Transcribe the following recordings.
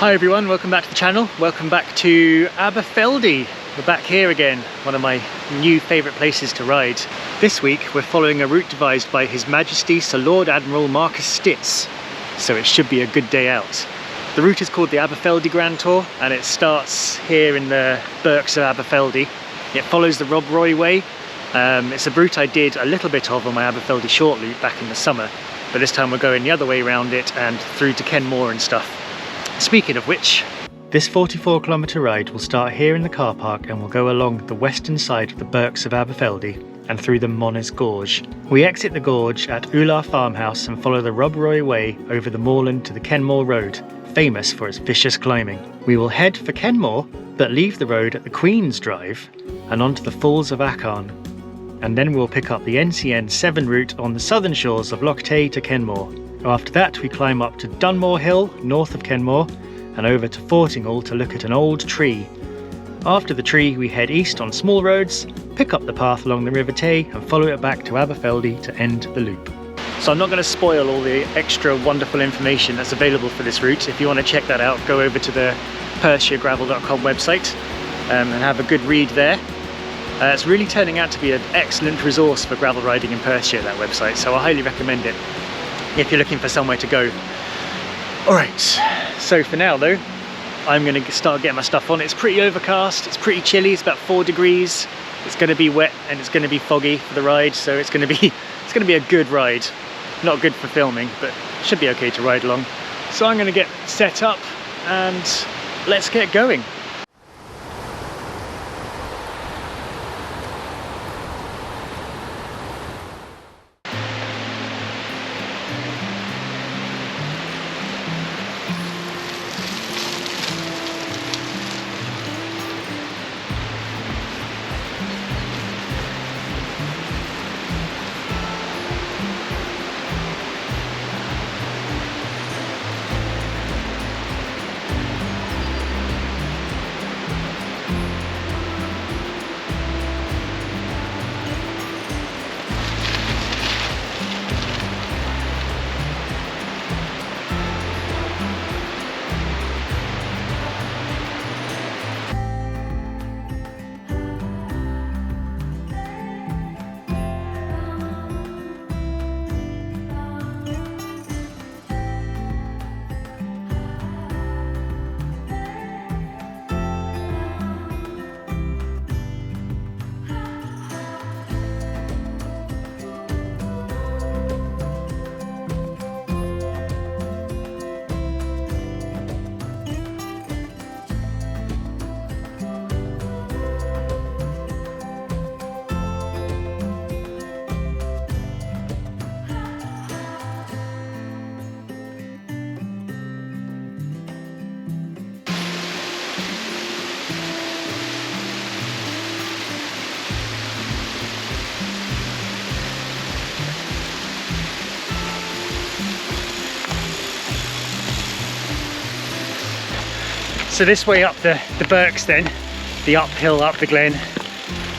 Hi everyone, welcome back to the channel. Welcome back to Aberfeldy. We're back here again, one of my new favourite places to ride. This week we're following a route devised by His Majesty Sir Lord Admiral Marcus Stitz, so it should be a good day out. The route is called the Aberfeldy Grand Tour and it starts here in the Berks of Aberfeldy. It follows the Rob Roy Way. It's a route I did a little bit of on my Aberfeldy short loop back in the summer, but this time we're going the other way around it and through to Kenmore and stuff. Speaking of which, this 44-kilometre ride will start here in the car park and will go along the western side of the Berks of Aberfeldy and through the Monnes Gorge. We exit the gorge at Ular Farmhouse and follow the Rob Roy Way over the moorland to the Kenmore Road, famous for its vicious climbing. We will head for Kenmore, but leave the road at the Queen's Drive and onto the Falls of Acharn. And then we'll pick up the NCN 7 route on the southern shores of Loch Tay to Kenmore. After that we climb up to Dunmore Hill, north of Kenmore, and over to Fortingall to look at an old tree. After the tree we head east on small roads, pick up the path along the River Tay and follow it back to Aberfeldy to end the loop. So I'm not going to spoil all the extra wonderful information that's available for this route. If you want to check that out, go over to the PerthshireGravel.com website and have a good read there. It's really turning out to be an excellent resource for gravel riding in Perthshire, that website, so I highly recommend it if you're looking for somewhere to go. Alright, so for now though, I'm going to start getting my stuff on. It's pretty overcast, it's pretty chilly, it's about 4 degrees. It's going to be wet and it's going to be foggy for the ride, so it's going to be a good ride. Not good for filming, but should be okay to ride along. So I'm going to get set up and let's get going. So this way up the Berks then, the uphill up the glen,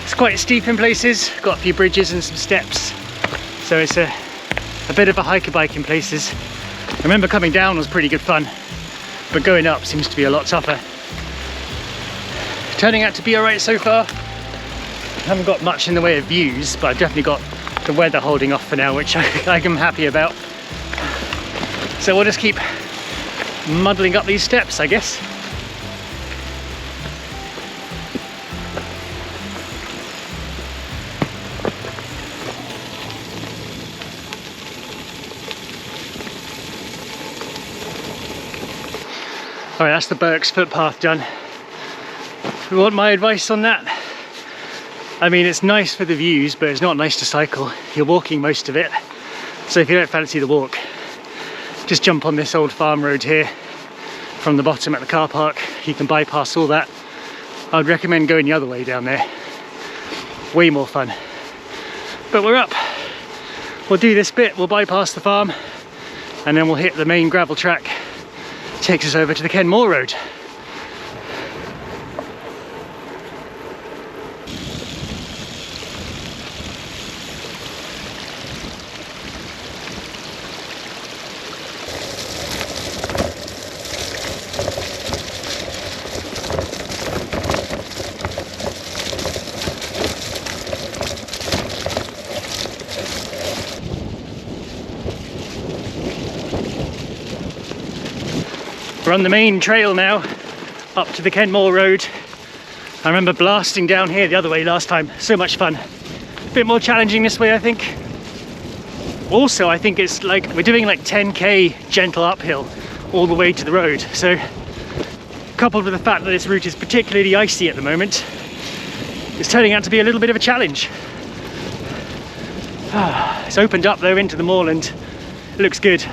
it's quite steep in places, got a few bridges and some steps, so it's a bit of a hiker bike in places. I remember coming down was pretty good fun, but going up seems to be a lot tougher. Turning out to be alright so far. I haven't got much in the way of views, but I've definitely got the weather holding off for now, which I am happy about. So we'll just keep muddling up these steps, I guess. Alright, that's the Berks footpath done. If you want my advice on that? I mean, it's nice for the views, but it's not nice to cycle. You're walking most of it. So if you don't fancy the walk, just jump on this old farm road here from the bottom at the car park. You can bypass all that. I'd recommend going the other way down there. Way more fun. But we're up. We'll do this bit, we'll bypass the farm, and then we'll hit the main gravel track. Takes us over to the Kenmore Road. We're on the main trail now, up to the Kenmore Road. I remember blasting down here the other way last time. So much fun. A bit more challenging this way, I think. Also, I think it's like we're doing like 10k gentle uphill all the way to the road. So, coupled with the fact that this route is particularly icy at the moment, it's turning out to be a little bit of a challenge. It's opened up though into the moorland. It looks good.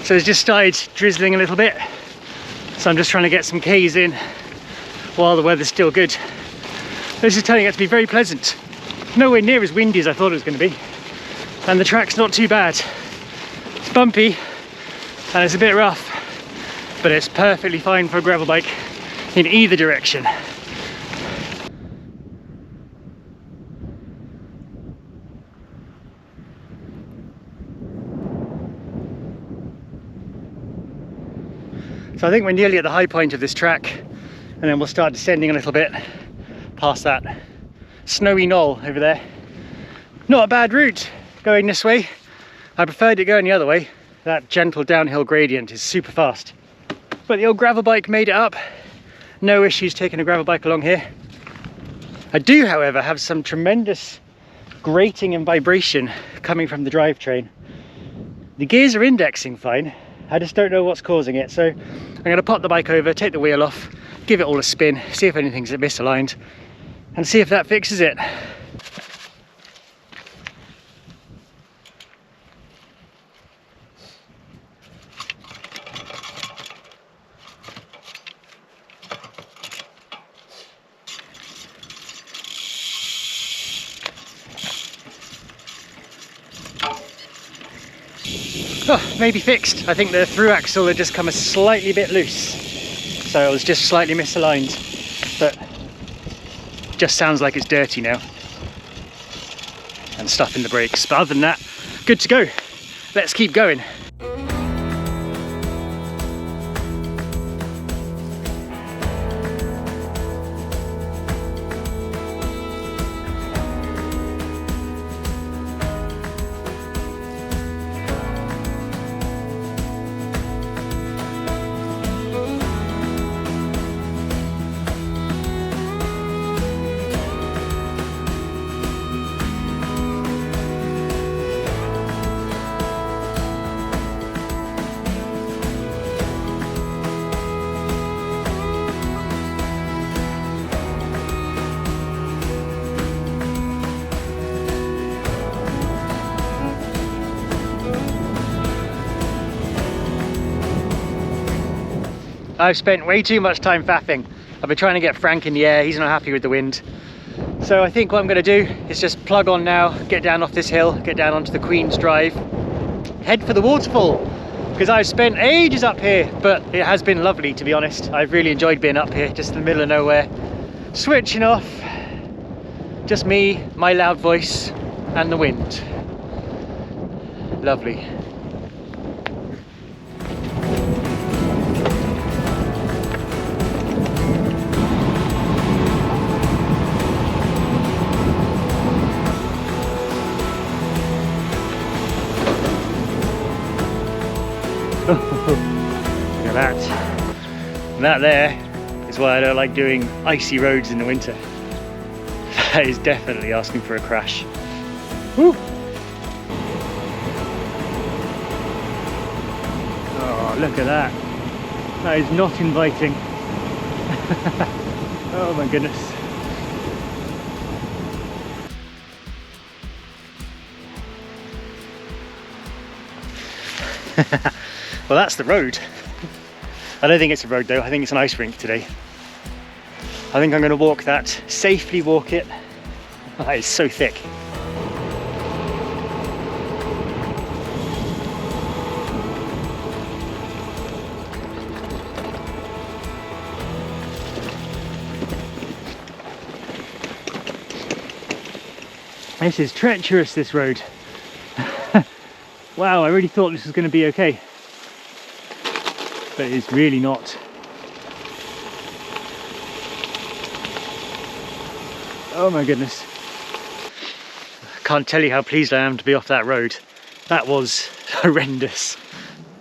So it's just started drizzling a little bit, so I'm just trying to get some K's in while the weather's still good. This is turning out to be very pleasant. Nowhere near as windy as I thought it was going to be, and the track's not too bad. It's bumpy and it's a bit rough, but it's perfectly fine for a gravel bike in either direction. So I think we're nearly at the high point of this track, and then we'll start descending a little bit past that snowy knoll over there. Not a bad route going this way. I preferred it going the other way. That gentle downhill gradient is super fast. But the old gravel bike made it up. No issues taking a gravel bike along here. I do, however, have some tremendous grating and vibration coming from the drivetrain. The gears are indexing fine. I just don't know what's causing it, so I'm going to pop the bike over, take the wheel off, give it all a spin, see if anything's misaligned, and see if that fixes it. Oh, maybe fixed. I think the through axle had just come a slightly bit loose, so it was just slightly misaligned, but just sounds like it's dirty now and stuff in the brakes. But other than that, good to go. Let's keep going. I've spent way too much time faffing. I've been trying to get Frank in the air, he's not happy with the wind. So I think what I'm going to do is just plug on now, get down off this hill, get down onto the Queen's Drive, head for the waterfall, because I've spent ages up here, but it has been lovely, to be honest. I've really enjoyed being up here, just in the middle of nowhere, switching off, just me, my loud voice, and the wind. Lovely. Look at that. That there is why I don't like doing icy roads in the winter. That is definitely asking for a crash. Woo. Oh, look at that. That is not inviting. Oh my goodness. Well, that's the road. I don't think it's a road though, I think it's an ice rink today. I think I'm going to walk that, safely walk it. That is so thick. This is treacherous, this road. Wow, I really thought this was going to be okay. But it's really not. Oh my goodness. Can't tell you how pleased I am to be off that road. That was horrendous.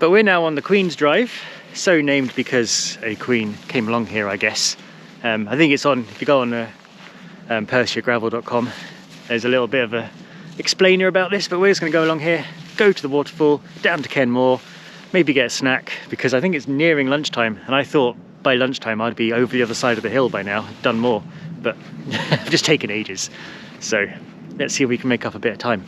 But we're now on the Queen's Drive, so named because a queen came along here, I guess. I think it's on, if you go on PerthshireGravel.com, there's a little bit of a explainer about this, but we're just going to go along here, go to the waterfall, down to Kenmore, maybe get a snack, because I think it's nearing lunchtime, and I thought by lunchtime I'd be over the other side of the hill by now, done more, but I've just taken ages. So let's see if we can make up a bit of time.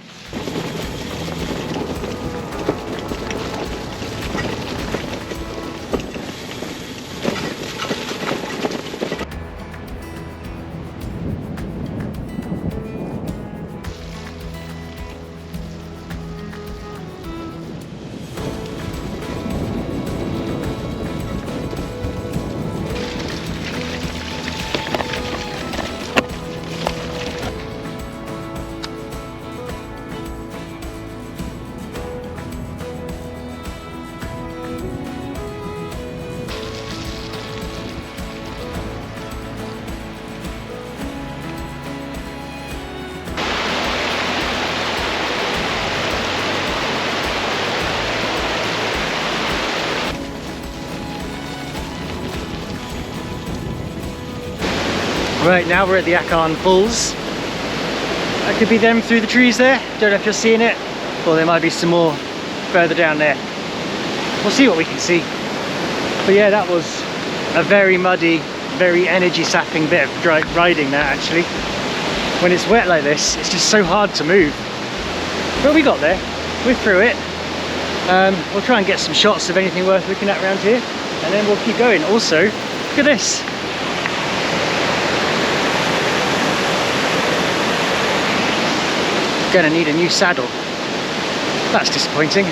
Right, now we're at the Akan Falls. That could be them through the trees there. Don't know if you're seeing it, or there might be some more further down there. We'll see what we can see. But yeah, that was a very muddy, very energy sapping bit of riding that actually. When it's wet like this, it's just so hard to move. But we got there, we're through it. We'll try and get some shots of anything worth looking at around here, and then we'll keep going. Also, look at this. Gonna need a new saddle. That's disappointing.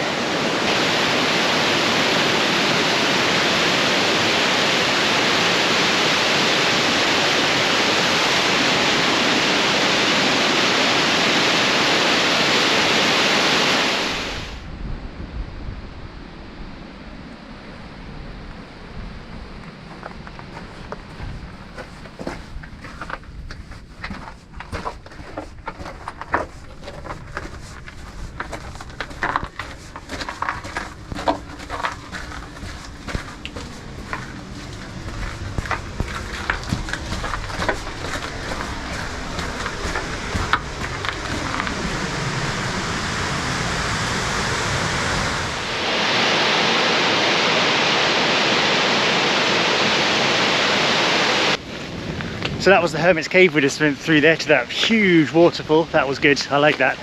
So that was the Hermit's Cave we just went through there to that huge waterfall. That was good, I like that.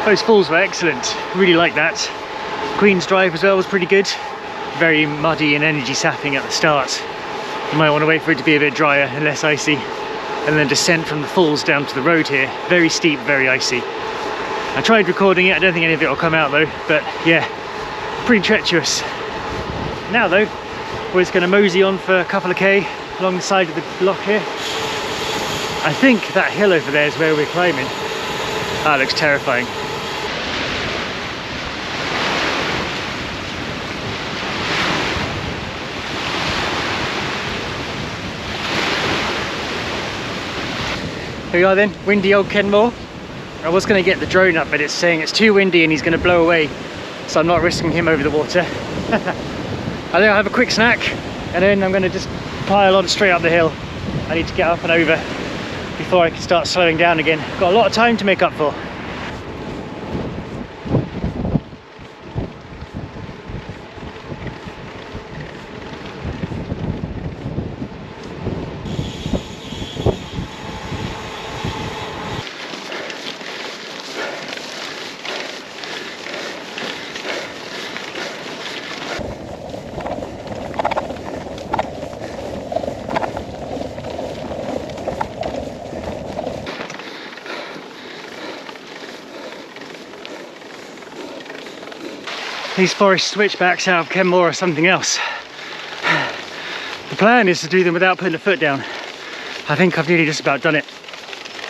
Those falls were excellent, really like that. Queen's Drive as well was pretty good. Very muddy and energy sapping at the start. You might want to wait for it to be a bit drier and less icy. And then descent from the falls down to the road here. Very steep, very icy. I tried recording it, I don't think any of it will come out though, but yeah, pretty treacherous. Now though, we're just going to mosey on for a couple of K along the side of the lock here. I think that hill over there is where we're climbing. That looks terrifying. Here we are then, windy old Kenmore. I was going to get the drone up, but it's saying it's too windy and he's going to blow away, so I'm not risking him over the water. I think I'll have a quick snack and then I'm going to just pile on straight up the hill. I need to get up and over before I can start slowing down again. Got a lot of time to make up for. These forest switchbacks out of Kenmore are something else. The plan is to do them without putting a foot down. I think I've nearly just about done it.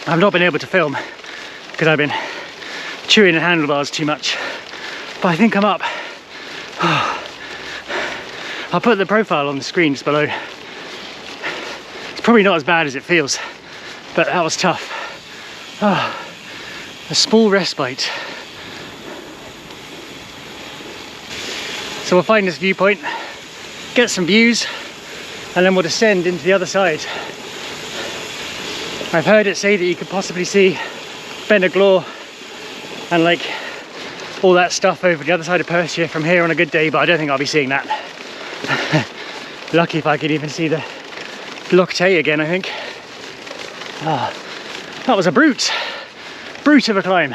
I've not been able to film because I've been chewing the handlebars too much, but I think I'm up. I'll put the profile on the screen just below. It's probably not as bad as it feels, but that was tough. A small respite. So we'll find this viewpoint, get some views, and then we'll descend into the other side. I've heard it say that you could possibly see Benaglaw and like all that stuff over the other side of Perthshire from here on a good day, but I don't think I'll be seeing that. Lucky if I could even see the Loch Tay again, I think. That was a brute of a climb.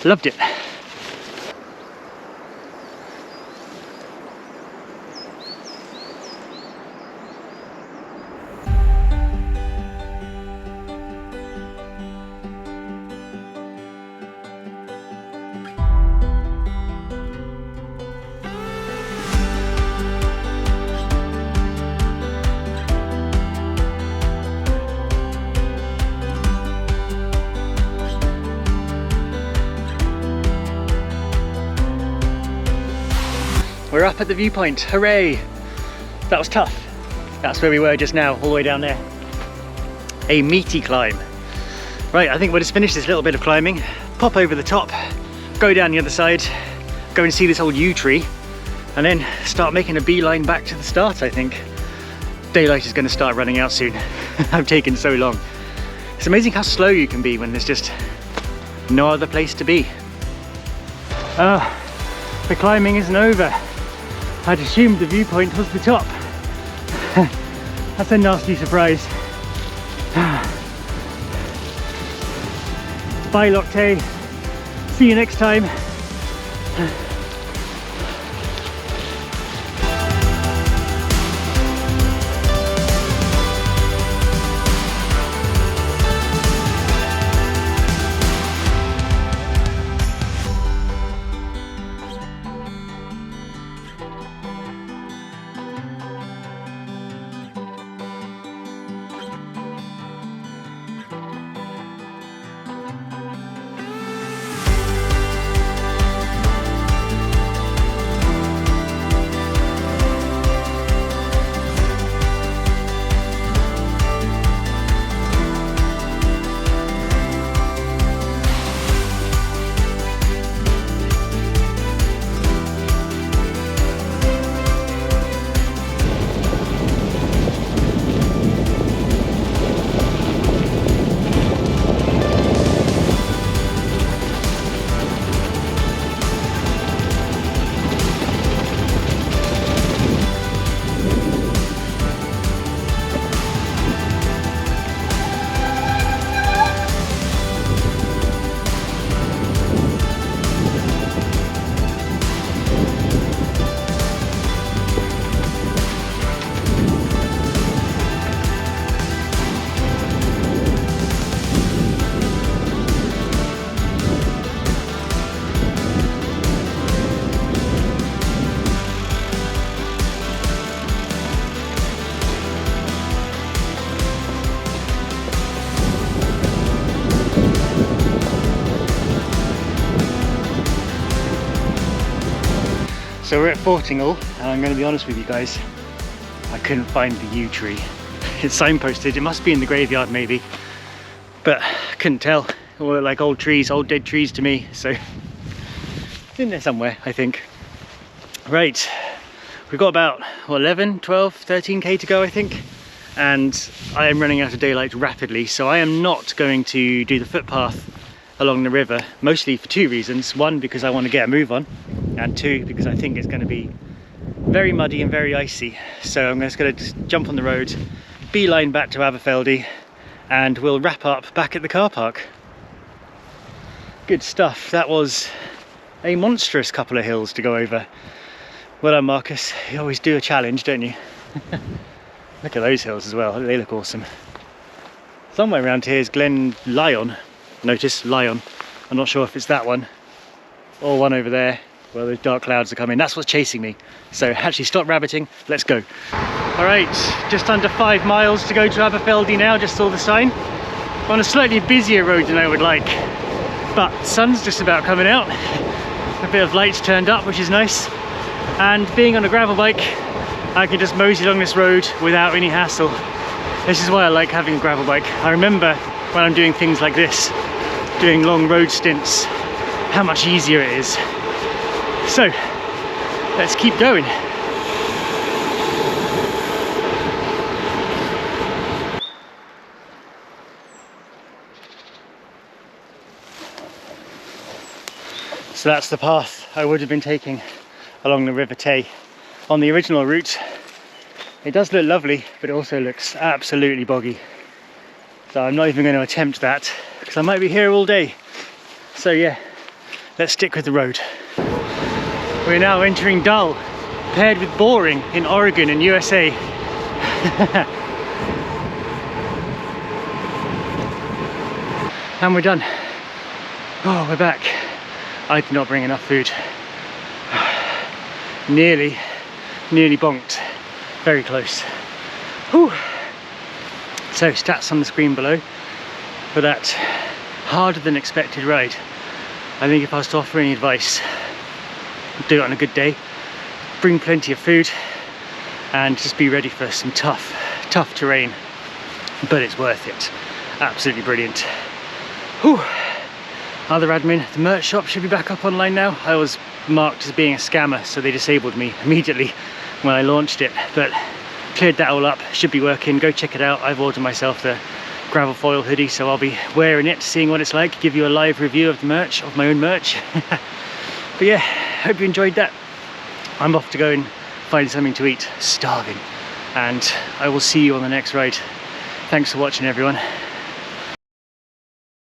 Loved it. We're up at the viewpoint, hooray! That was tough. That's where we were just now, all the way down there. A meaty climb. Right, I think we'll just finish this little bit of climbing, pop over the top, go down the other side, go and see this old yew tree, and then start making a beeline back to the start, I think. Daylight is going to start running out soon. I've taken so long. It's amazing how slow you can be when there's just no other place to be. The climbing isn't over. I'd assumed the viewpoint was the top. That's a nasty surprise. Bye Loch Tay. See you next time. So we're at Fortinghall, and I'm going to be honest with you guys, I couldn't find the yew tree. It's signposted, it must be in the graveyard maybe, but I couldn't tell. All look like old trees, old dead trees to me, so it's in there somewhere, I think. Right, we've got about 11, 12, 13k to go, I think, and I am running out of daylight rapidly, so I am not going to do the footpath along the river, mostly for two reasons. One, because I want to get a move on, and two, because I think it's going to be very muddy and very icy. So I'm just going to jump on the road, beeline back to Aberfeldy, and we'll wrap up back at the car park. Good stuff. That was a monstrous couple of hills to go over. Well done, Marcus. You always do a challenge, don't you? Look at those hills as well, they look awesome. Somewhere around here is Glen Lyon. Notice Lyon. I'm not sure if it's that one or one over there where those dark clouds are coming. That's what's chasing me. So actually stop rabbiting, let's go. All right, just under 5 miles to go to Aberfeldy now. Just saw the sign. On a slightly busier road than I would like, but the sun's just about coming out. A bit of lights turned up, which is nice. And being on a gravel bike, I can just mosey along this road without any hassle. This is why I like having a gravel bike. I remember when I'm doing things like this, doing long road stints, how much easier it is. So let's keep going. So that's the path I would have been taking along the River Tay. On the original route, it does look lovely, but it also looks absolutely boggy. So I'm not even going to attempt that, because I might be here all day. So yeah, let's stick with the road. We're now entering dull, paired with boring in Oregon and USA. And we're done. Oh, we're back. I did not bring enough food. Nearly bonked. Very close. Whew. So stats on the screen below for that harder than expected ride. I think if I was to offer any advice, do it on a good day, bring plenty of food, and just be ready for some tough terrain, but it's worth it. Absolutely brilliant. Whew. Other admin, the merch shop should be back up online now. I was marked as being a scammer, so they disabled me immediately when I launched it, but cleared that all up. Should be working. Go check it out. I've ordered myself the gravel foil hoodie, so I'll be wearing it, seeing what it's like, give you a live review of the merch, of my own merch. But yeah, hope you enjoyed that. I'm off to go and find something to eat, starving, and I will see you on the next ride. Thanks for watching, everyone.